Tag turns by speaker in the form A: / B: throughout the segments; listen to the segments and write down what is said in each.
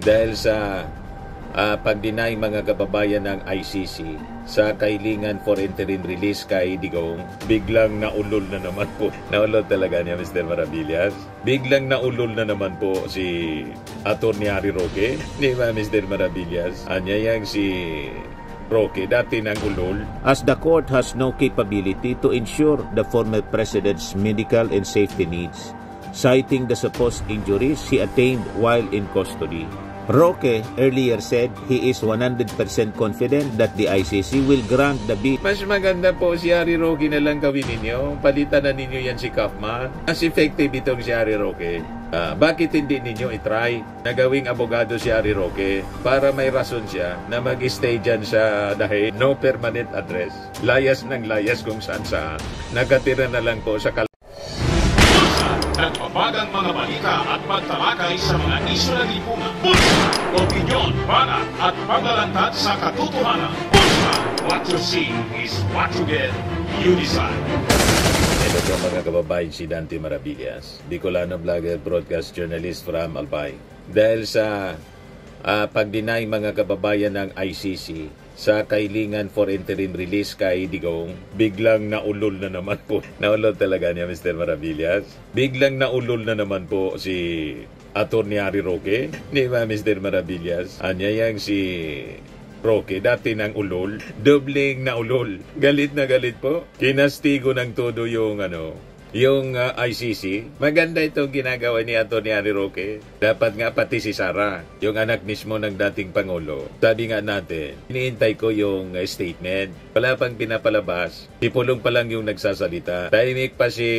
A: dahil sa pag-deny mga kababayan ng ICC sa kahilingan for interim release kay Digong, biglang naulol na naman po. Naulol talaga niya, Mr. Maravillas. Biglang naulol na naman po si Atty. Harry Roque. Di ba, Mr. Maravillas? Anyayang si Roque, dati ng ulol.
B: As the court has no capability to ensure the former president's medical and safety needs, citing the supposed injuries he attained while in custody. Roque earlier said he is 100% confident that the ICC will grant the bid.
A: Mas maganda po si Harry Roque na lang gawin ninyo. Palitan na ninyo yan si Kaufman. Mas effective itong si Harry Roque. Bakit hindi ninyo itry na gawing abogado si Harry Roque para may rason siya na mag-stay dyan sa dahil no permanent address. Layas ng layas kung saan-saan. Nakatira na lang po sa
C: nagpapagang mga balita at pagtalakay sa mga isyu ng lipunan. Bulsa! Opinyon, banat at paglalantad sa katotohanan. Bulsa! What you see is what you get. You decide.
A: Ito po mga kababayan, si Dante Maravillas, Bicolano vlogger, broadcast journalist from Albay. Dahil sa pag-deny mga kababayan ng ICC sa kahilingan for interim release kay Digong, biglang naulol na naman po. Naulol talaga niya, Mr. Maravillas. Biglang naulol na naman po si Atty. Harry Roque. Di ba, Mr. Maravillas? Anyayang si Roque, dati ng ulol, dobling na ulol. Galit na galit po. Kinastigo ng todo yung ICC. Maganda itong ginagawa ni Atty. Harry Roque. Dapat nga pati si Sara, yung anak mismo ng dating Pangulo. Sabi nga natin, iniintay ko yung statement. Wala pang pinapalabas. Si Pulong pa lang yung nagsasalita. Tahimik pa si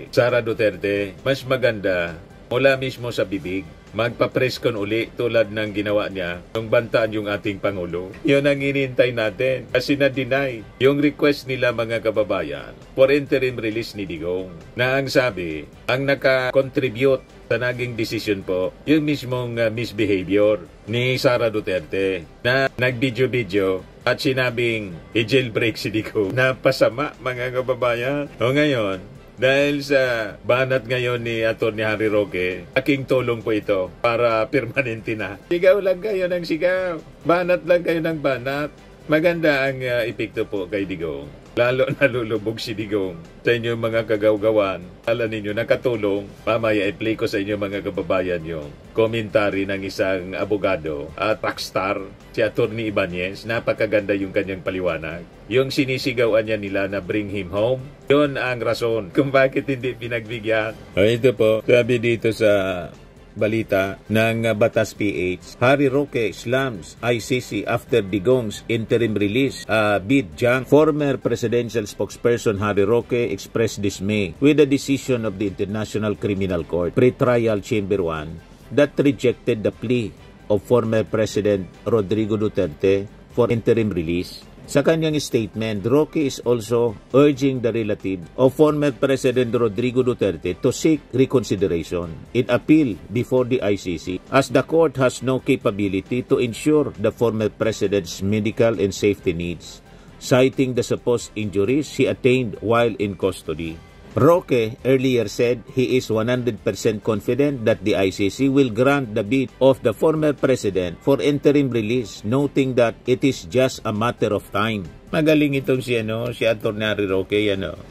A: Sara Duterte. Mas maganda mula mismo sa bibig, magpa-press con uli tulad ng ginawa niya nung bantaan yung ating Pangulo. Yun ang inintay natin kasi na-deny yung request nila mga kababayan for interim release ni Digong. Na ang sabi, ang naka-contribute sa naging decision po, yung mismong misbehavior ni Sara Duterte na nag-video-video at sinabing i-jailbreak si Digong. Napasama mga kababayan. O ngayon, dahil sa banat ngayon ni Atty. Harry Roque, aking tulong po ito para permanente na. Sigaw lang kayo ng sigaw. Banat lang kayo ng banat. Maganda ang epekto po kay Digong. Lalo nalulubog si Digong sa inyong mga kagawgawan. Alam ninyo, nakatulong. Mamaya i-play ko sa inyo mga kababayan yung komentary ng isang abogado at rockstar, si Atty. Ibanez. Napakaganda yung kanyang paliwanag. Yung sinisigawan niya nila na bring him home, yun ang rason kung bakit hindi pinagbigyan. Ito po, sabi dito sa balita ng Batas PH, Harry Roque slams ICC after Digong's interim release bid junk. Former presidential spokesperson Harry Roque expressed dismay with the decision of the International Criminal Court Pre-Trial Chamber 1 that rejected the plea of former President Rodrigo Duterte for interim release. Sa kanyang statement, Roque is also urging the relative of former President Rodrigo Duterte to seek reconsideration in appeal before the ICC as the court has no capability to ensure the former president's medical and safety needs, citing the supposed injuries he attained while in custody. Roque earlier said he is 100% confident that the ICC will grant the bid of the former president for interim release, noting that it is just a matter of time. Magaling itong si Atty. Harry Roque,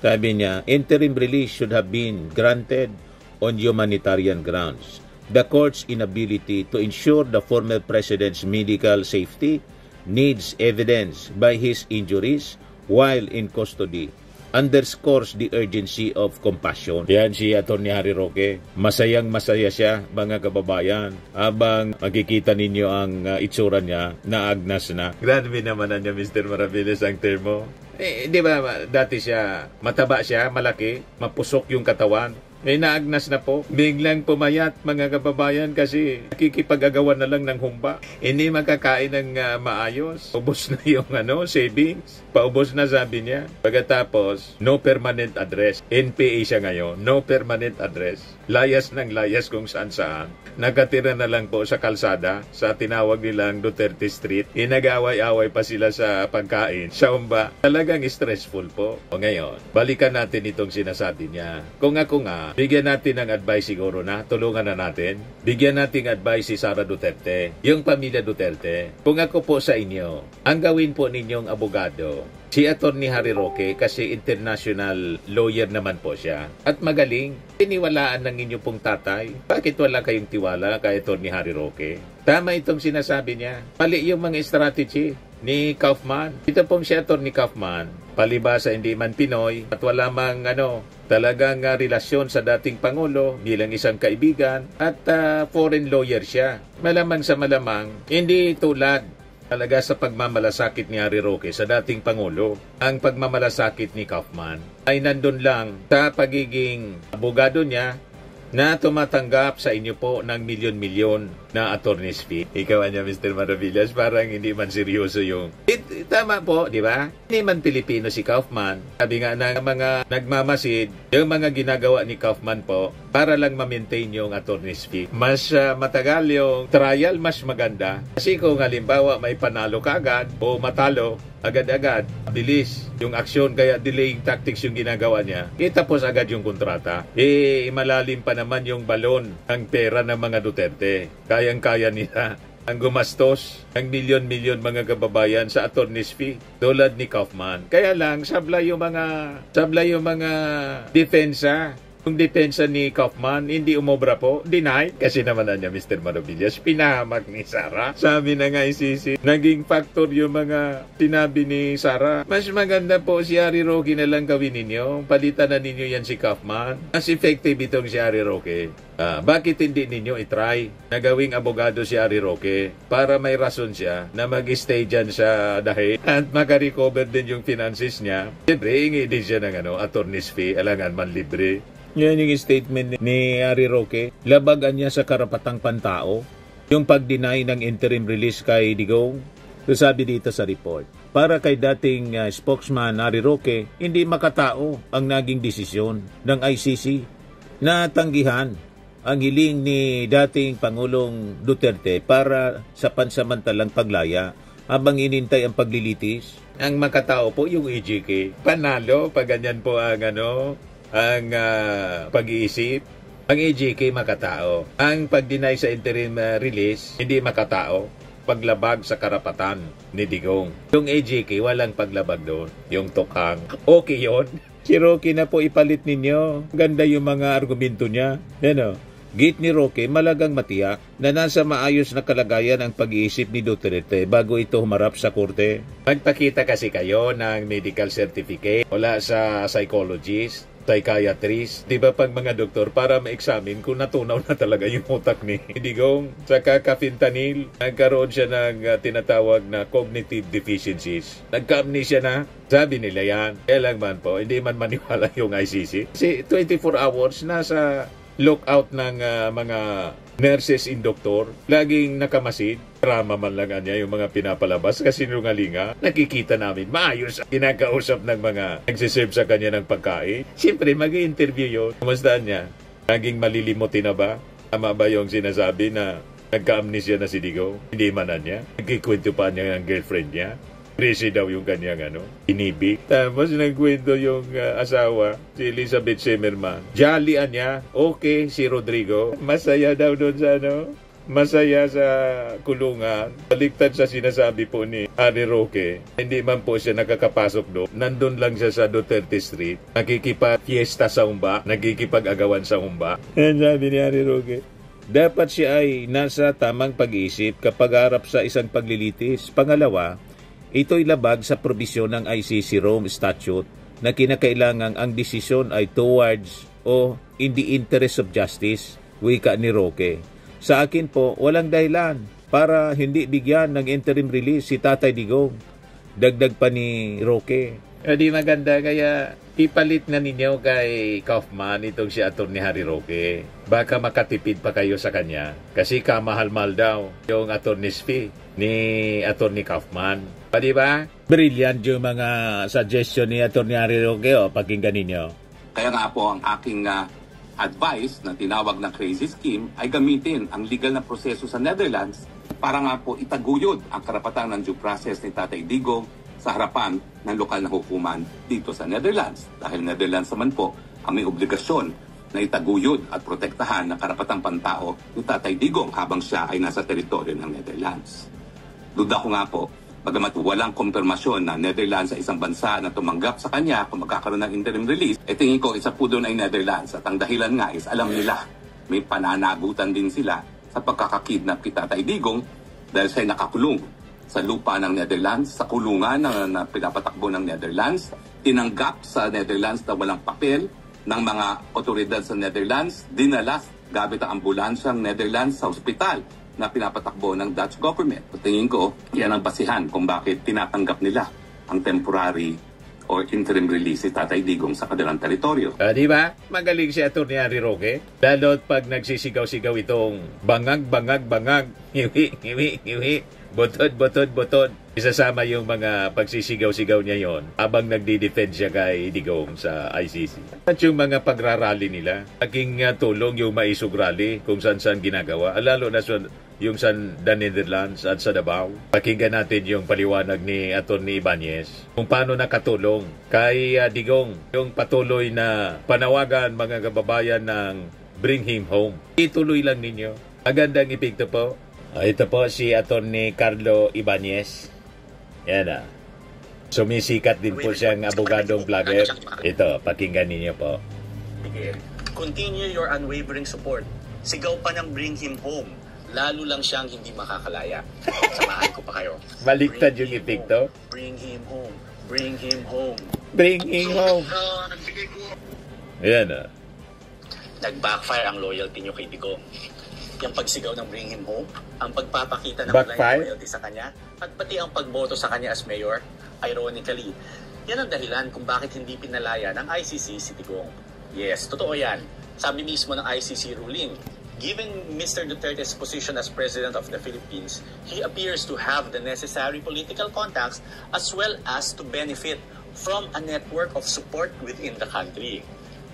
A: Sabi niya, interim release should have been granted on humanitarian grounds. The court's inability to ensure the former president's medical safety needs evidence by his injuries while in custody underscores the urgency of compassion. Yan si Atty. Harry Roque. Masayang-masaya siya, mga kababayan. Habang makikita ninyo ang itsura niya, naagnas na. Grabe naman niya, Mr. Maravillas, ang termo. Di ba, dati siya, mataba siya, malaki, mapusok yung katawan. Naagnas na po. Biglang pumayat, mga kababayan, kasi nakikipag-agawan na lang ng humba. Hindi makakain ng maayos. Ubos na yung savings. Paubos na, sabi niya. Pagkatapos, no permanent address. NPA siya ngayon. No permanent address. layas ng layas kung saan-saan. Nakatira na lang po sa kalsada, sa tinawag nilang Duterte Street. Inag-away-away pa sila sa pagkain, sa umba. Talagang stressful po. O ngayon, balikan natin itong sinasabi niya. Kung ako nga, bigyan natin ng advice siguro na, tulungan na natin. Bigyan natin advice si Sara Duterte, yung pamilya Duterte. Kung ako po sa inyo, ang gawin po ninyong abogado, si Atty. Harry Roque, kasi international lawyer naman po siya. At magaling, tiniwalaan ng inyo pong tatay. Bakit wala kayong tiwala kay Atty. Harry Roque? Tama itong sinasabi niya. Mali yung mga strategy ni Kaufman. Ito pong si Atty. Kaufman, palibasa hindi man Pinoy at wala mang talagang relasyon sa dating Pangulo bilang isang kaibigan at foreign lawyer siya. Malamang sa malamang, hindi tulad talaga sa pagmamalasakit ni Harry Roque sa dating Pangulo. Ang pagmamalasakit ni Kaufman ay nandun lang sa pagiging abogado niya na tumatanggap sa inyo po ng milyon-milyon na attorney's fee. Ikaw niya, Mr. Maravillas, parang hindi man seryoso yung... Tama po, di ba? Hindi man Pilipino si Kaufman. Sabi nga ng mga nagmamasid, yung mga ginagawa ni Kaufman po, para lang ma-maintain yung attorney's fee. Mas matagal yung trial, mas maganda. Kasi kung halimbawa may panalo ka agad o matalo, agad-agad, bilis yung aksyon, kaya delaying tactics yung ginagawa niya. Tapos agad yung kontrata. Malalim pa naman yung balon ng pera ng mga Duterte. Kayang-kaya nila ang gumastos ng milyon-milyon mga kababayan sa attorney's fee tulad ni Kaufman. Kaya lang, sabla yung mga depensa. Yung depensa ni Kaufman, hindi umobra po. Denied. Kasi naman niya, Mr. Maravillas, pinahamak ni Sara. Sabi na nga ICC, naging factor yung mga sinabi ni Sara. Mas maganda po si Harry Roque na lang gawin ninyo. Palitan na ninyo yan si Kaufman. Mas effective itong si Harry Roque. Bakit hindi ninyo itry na gawing abogado si Harry Roque para may rason siya na mag-stay dyan sa Dahig at makarecover din yung finances niya? Siyempre, hingi din siya ng attorney's fee, alangan man libre. Yan yung statement ni Harry Roque. Labagan niya sa karapatang pantao. Yung pag-deny ng interim release kay Digong. So sabi dito sa report, para kay dating spokesman Harry Roque, hindi makatao ang naging desisyon ng ICC na tanggihan ang hiling ni dating Pangulong Duterte para sa pansamantalang paglaya habang inintay ang paglilitis. Ang makatao po yung EJK. Panalo pag ganyan po ang pag-iisip. Ang EJK makatao. Ang pag-deny sa interim release, hindi makatao. Paglabag sa karapatan ni Digong. Yung EJK, walang paglabag doon. Yung tukang. Okay yun. Si Roque na po ipalit ninyo. Ganda yung mga argumento niya. Gate ni Roque, malagang matiyak na nasa maayos na kalagayan ang pag-iisip ni Duterte bago ito humarap sa korte. Magpakita kasi kayo ng medical certificate wala sa psychologist, psychiatrist, di ba pag mga doktor para ma-examine kung natunaw na talaga yung utak ni Digong. Saka ka-fentanyl, nagkaroon siya ng tinatawag na cognitive deficiencies. Nagka-amnesia na. Sabi nila yan. Kaya lang man po, hindi man maniwala yung ICC. Kasi 24 hours nasa lookout ng mga nurses and doktor, laging nakamasid. Drama man lang niya yung mga pinapalabas kasi nungalinga. Nakikita namin, maayos kinakausap ng mga nagsiserve sa kanya ng pagkain. Siyempre, mag-i-interview yun. Kumusta niya? Naging malilimutin na ba? Tama ba yung sinasabi na nagka-amnesia na si Digong? Hindi man na niya. Nagkikwento pa niya ng girlfriend niya. Crazy daw yung kanyang inibig. Tapos nagkwento yung asawa, si Elizabeth Zimmerman. Jolly niya. Okay, si Rodrigo. Masaya daw doon sa masaya sa kulungan. Baliktad sa sinasabi po ni Harry Roque. Hindi man po siya nakakapasok doon. Nandun lang siya sa Duterte Street. Nakikipag-fiesta sa humba. Nakikipag-agawan sa humba. Yan sabi ni Harry Roque. Dapat siya ay nasa tamang pag-iisip kapag harap sa isang paglilitis. Pangalawa, ito'y labag sa probisyon ng ICC Rome Statute na kinakailangang ang desisyon ay towards o in the interest of justice, wika ni Roque. Sa akin po, walang dahilan para hindi bigyan ng interim release si Tatay Digong. Dagdag pa ni Roque. Di maganda, kaya ipalit na ninyo kay Kaufman itong si Atty. Harry Roque. Baka makatipid pa kayo sa kanya kasi kamahal-mahal daw yung attorney's fee ni Atty. Kaufman. Di ba? Brilliant yung mga suggestion ni Atty. Harry Roque. Pakinggan ninyo.
D: Kaya nga po ang aking advice na tinawag na crazy scheme ay gamitin ang legal na proseso sa Netherlands para nga po itaguyod ang karapatan ng due process ni Tatay Digong sa harapan ng lokal na hukuman dito sa Netherlands. Dahil Netherlands naman po ang may obligasyon na itaguyod at protektahan ng karapatang pantao ni Tatay Digong habang siya ay nasa teritoryo ng Netherlands. Duda ko nga po, bagamat walang kumpirmasyon na Netherlands ay isang bansa na tumanggap sa kanya kung magkakaroon ng interim release, tingin ko isa po doon ay Netherlands at ang dahilan nga is alam nila may pananagutan din sila sa pagkakakidnap kay Tatay Digong dahil siya nakakulong sa lupa ng Netherlands, sa kulungan na pinapatakbo ng Netherlands, tinanggap sa Netherlands na walang papel ng mga otoridad sa Netherlands, dinala gamit ang ambulansyang Netherlands sa ospital na pinapatakbo ng Dutch government. Tingin ko, yan ang basihan kung bakit tinatanggap nila ang temporary or interim release si Tatay Digong sa kanilang teritoryo.
A: Di ba? Magaling si Atty. Harry Roque. Lalo't pag nagsisigaw-sigaw itong bangag, ngiwi, butod. Isasama yung mga pagsisigaw-sigaw niya yon habang nagdi-defend siya kay Digong sa ICC. At yung mga pagrarally nila, aking tulong yung maisog rally kung saan-saan ginagawa. Lalo na yung sa the Netherlands at sa Davao. Pakinggan natin yung paliwanag ni Atty. Ibanez kung paano nakatulong kay Digong yung patuloy na panawagan mga kababayan ng Bring Him Home. Ituloy lang ninyo. Magandang epekto po. Ito po si Atty. Carlo Ibanez. Yan Sumisikat din po siyang abogadong vlogger. Ito, pakinggan ninyo po.
E: Continue your unwavering support. Sigaw pa ng Bring Him Home. Lalo lang siyang hindi makakalaya. Samahan ko pa kayo.
A: Baliktad yung epekto.
E: Bring Him Home. Bring Him Home.
A: Bring Him Home. Yan
E: Nag-backfire ang loyalty niyo kay Digong. Yung pagsigaw ng Bring Him Home, ang pagpapakita ng blind loyalty sa kanya, at pati ang pagboto sa kanya as mayor, ironically, yan ang dahilan kung bakit hindi pinalaya ng ICC si Digong. Yes, totoo yan. Sabi mismo ng ICC ruling, given Mr. Duterte's position as President of the Philippines, he appears to have the necessary political contacts as well as to benefit from a network of support within the country.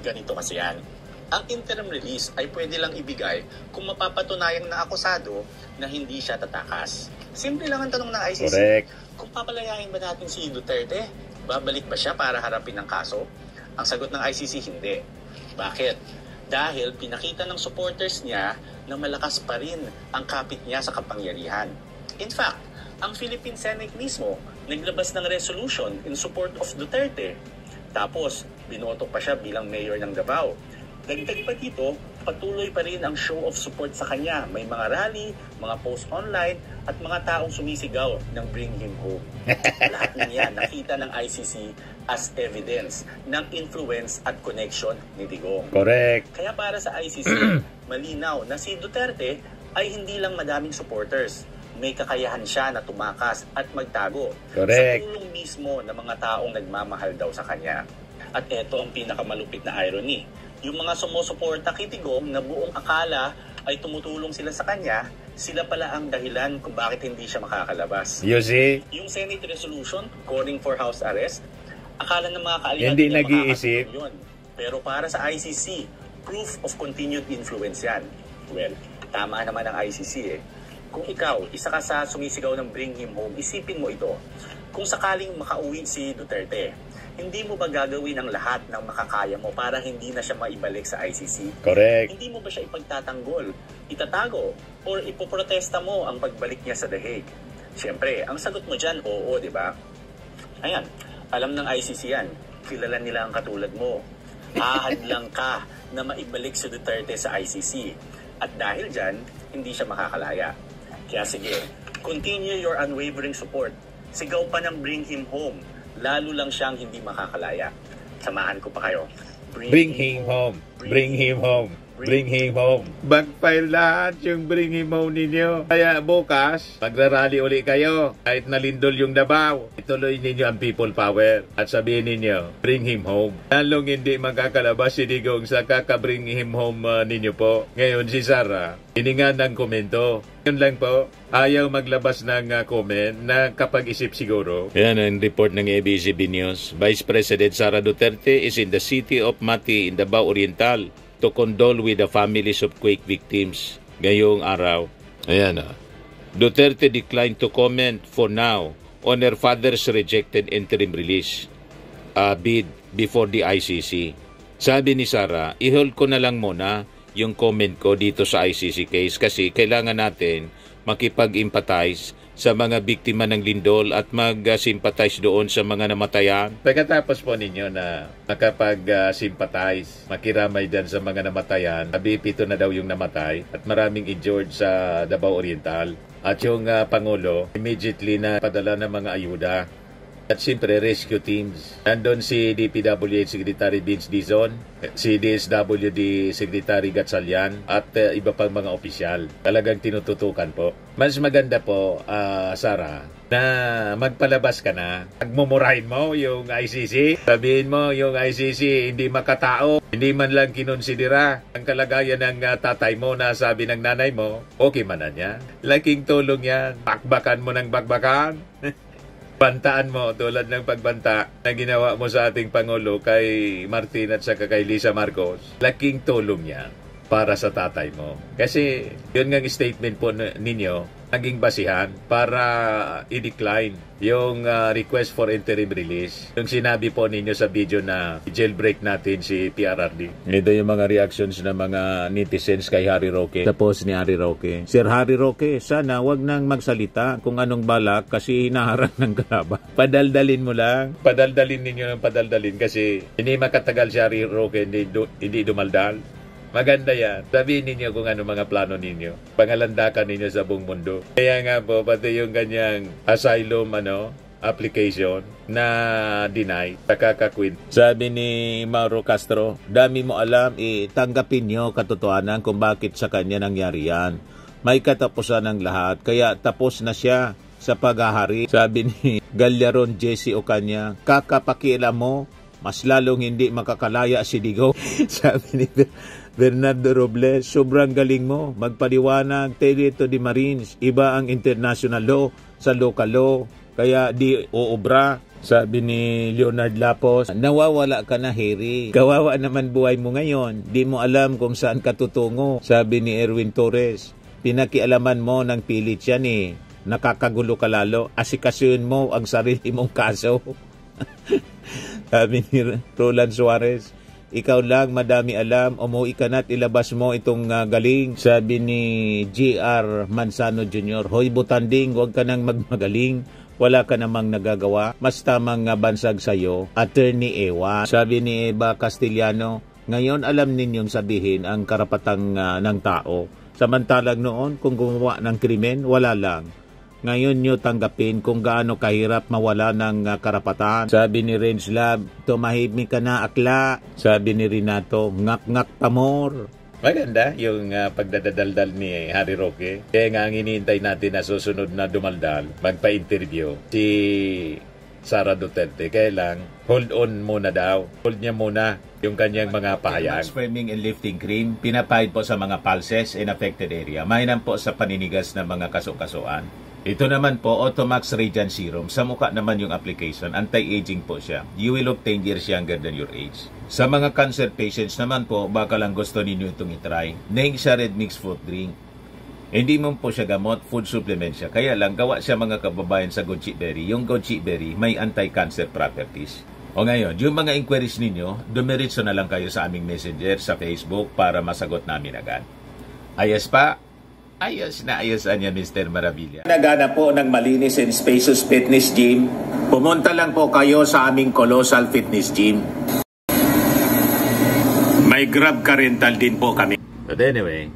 E: Ganito kasi yan. Ang interim release ay pwede lang ibigay kung mapapatunayan na akusado na hindi siya tatakas. Simple lang ang tanong ng ICC.
A: Correct.
E: Kung papalayain ba natin si Duterte, babalik ba siya para harapin ang kaso? Ang sagot ng ICC, hindi. Bakit? Dahil pinakita ng supporters niya na malakas pa rin ang kapit niya sa kapangyarihan. In fact, ang Philippine Senate mismo naglabas ng resolution in support of Duterte. Tapos, binoto pa siya bilang mayor ng Davao. Dagdag pa dito, patuloy pa rin ang show of support sa kanya. May mga rally, mga post online, at mga taong sumisigaw ng Bring Him Home. Lahat niya nakita ng ICC as evidence ng influence at connection ni Digong.
A: Correct.
E: Kaya para sa ICC, malinaw na si Duterte ay hindi lang madaming supporters. May kakayahan siya na tumakas at magtago.
A: Correct.
E: Sa tulong mismo ng mga taong nagmamahal daw sa kanya. At eto ang pinakamalupit na irony. Yung mga sumusuporta kay Digong na buong akala ay tumutulong sila sa kanya, sila pala ang dahilan kung bakit hindi siya makakalabas.
A: You see?
E: Yung Senate resolution calling for house arrest, akala ng mga kaalihan
A: hindi nag-iisip
E: yun. Pero para sa ICC, proof of continued influence yan. Well, tama naman ang ICC Kung ikaw, isa ka sa sumisigaw ng Bring Him Home, isipin mo ito. Kung sakaling makauwi si Duterte, hindi mo ba gagawin ang lahat ng makakaya mo para hindi na siya maibalik sa ICC?
A: Correct.
E: Hindi mo ba siya ipagtatanggol, itatago, or ipoprotesta mo ang pagbalik niya sa The Hague? Siyempre, ang sagot mo dyan, oo, di ba? Ayan, alam ng ICC yan. Kilala nila ang katulad mo. Ahadlang ka na maibalik si Duterte sa ICC. At dahil dyan, hindi siya makakalaya. Kaya sige, continue your unwavering support. Sigaw pa ng Bring Him Home. Lalo lang siyang hindi makakalaya. Samahan ko pa kayo.
A: Bring him home. Bring him home. Bring him home. Backfire lahat yung bring him home ninyo. Kaya bukas, magrarally uli kayo. Kahit nalindol yung Davao, ituloy ninyo ang people power. At sabihin ninyo, bring him home. Lalong hindi magkakalabas si Digong sa kaka-bring him home ninyo po. Ngayon si Sara, hiningan ng komento. Yun lang po, ayaw maglabas ng comment na kapag-isip siguro. Yan ang report ng ABS-CBN News. Vice President Sara Duterte is in the city of Mati in Davao Oriental
B: to condole with the families of quake victims ngayong araw. Ayan Duterte declined to comment for now on her father's rejected interim release bid before the ICC. Sabi ni Sara, i-hold ko na lang muna yung comment ko dito sa ICC case kasi kailangan natin makipag-empathize sa mga biktima ng lindol at mag-sympathize doon sa mga namatayan.
A: Pagkatapos po ninyo na makapag-sympathize, makiramay dyan sa mga namatayan, 7 na daw yung namatay at maraming injured sa Davao Oriental. At yung Pangulo, immediately na padala ng mga ayuda. At siyempre, rescue teams. Nandun si DPWH Secretary Vince Dizon, si DSWD Secretary Gatchalian, at iba pang mga opisyal. Talagang tinututukan po. Mas maganda po, Sara, na magpalabas ka na. Magmumurahin mo yung ICC. Sabihin mo yung ICC hindi makatao. Hindi man lang kinonsidera ang kalagayan ng tatay mo na sabi ng nanay mo, okay man na niya. Laking tulong yan. Bakbakan mo ng bakbakan. Bantaan mo tulad ng pagbanta na ginawa mo sa ating Pangulo kay Martin at saka kay Lisa Marcos. Laking tulong yan para sa tatay mo. Kasi yun nga statement po ninyo, naging basihan para i-decline yung request for interim release. Yung sinabi po ninyo sa video na jailbreak natin si PRRD.
B: Ito yung mga reactions ng mga netizens kay Harry Roque. Sa post ni Harry Roque. Sir Harry Roque, sana wag nang magsalita kung anong balak kasi hinaharang ng kalaban. Padaldalin mo lang.
A: Padaldalin ninyo ng padaldalin kasi hindi makatagal si Harry Roque, hindi dumaldal. Maganda yan. Sabihin ninyo kung ano mga plano ninyo. Pangalandakan ninyo sa buong mundo. Kaya nga po, pati yung ganyang asylum application na deny, nakakakwin.
B: Sabi ni Mauro Castro, dami mo alam, tanggapin nyo katotohanan kung bakit sa kanya nangyari yan. May katapusan ng lahat, kaya tapos na siya sa paghahari. Sabi ni Galyaron Jesse Ocaña, kakapakialam mo, mas lalong hindi makakalaya si Digong. Sabi ni Bernardo Robles, sobrang galing mo. Magpaliwanag, Telito de Marines. Iba ang international law sa local law. Kaya di uobra. Sabi ni Leonard Lapos, nawawala ka na, Harry. Kawawa naman buhay mo ngayon. Di mo alam kung saan ka tutungo. Sabi ni Erwin Torres, pinakialaman mo ng pilit yan Nakakagulo ka lalo. Asikasuhin mo ang sarili mong kaso. Sabi ni Roland Suarez, ikaw lang madami alam, umuwi ka na't ilabas mo itong galing. Sabi ni G.R. Manzano Jr., hoy butanding, huwag ka nang magmagaling. Wala ka namang nagagawa. Mas tamang bansag sa'yo, Attorney Ewa. Sabi ni Eva Castellano, ngayon alam ninyong sabihin ang karapatang ng tao. Samantalang noon, kung gumawa ng krimen, wala lang. Ngayon nyo tanggapin kung gaano kahirap mawala ng karapatan. Sabi ni Renz Lab, tumahimik ka na akla. Sabi ni Renato, ngak-ngak pamor.
A: Maganda yung pagdadaldal ni Harry Roque. Kaya nga ang iniintay natin na susunod na dumaldal, magpa-interview si Sara Duterte. Kaya lang, hold on muna daw. Hold niya muna yung kanyang mga pahayag.
B: Swimming and lifting cream, pinapahid po sa mga pulses in affected area. Mainam po sa paninigas ng mga kaso-kasuan. Ito naman po, Automax Radiant Serum. Sa mukha naman yung application, anti-aging po siya. You will look 10 years younger than your age. Sa mga cancer patients naman po, baka lang gusto ninyo itong itry. Neng siya red mixed fruit drink. Hindi mo po siya gamot, food supplement siya. Kaya lang, gawa siya mga kababayan sa goji berry. Yung goji berry, may anti-cancer properties. O ngayon, yung mga inquiries ninyo, dumiritso na lang kayo sa aming messenger sa Facebook para masagot namin agad. Ayos pa? Ayos na ayos niya, Mr. Maravilla. Nagana po ng malinis and spacious fitness gym. Pumunta lang po kayo sa aming Colossal Fitness Gym. May Grab car rental din po kami.
A: But anyway,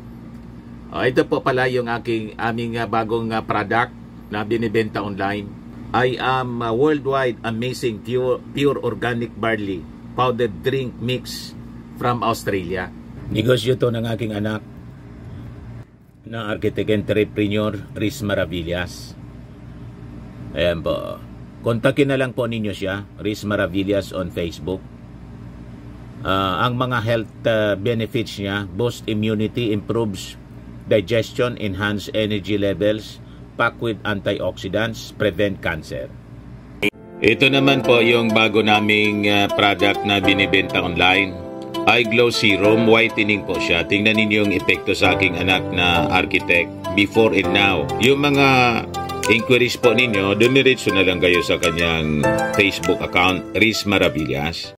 A: ito po pala yung aming bagong product na binibenta online. I am worldwide amazing pure organic barley powdered drink mix from Australia.
B: Negosyo to ng aking anak na architect entrepreneur Riz Maravillas. Ayan po. Kontakin na lang po ninyo siya, Riz Maravillas on Facebook. Ang mga health benefits niya, boost immunity, improves digestion, enhance energy levels, pack with antioxidants, prevent cancer. Ito naman po yung bago naming product na binibenta online. Eye Glow Serum, whitening po siya. Tingnan ninyo yung epekto sa aking anak na architect before and now. Yung mga inquiries po ninyo, dumiretso na lang kayo sa kanyang Facebook account, Riz Maravillas.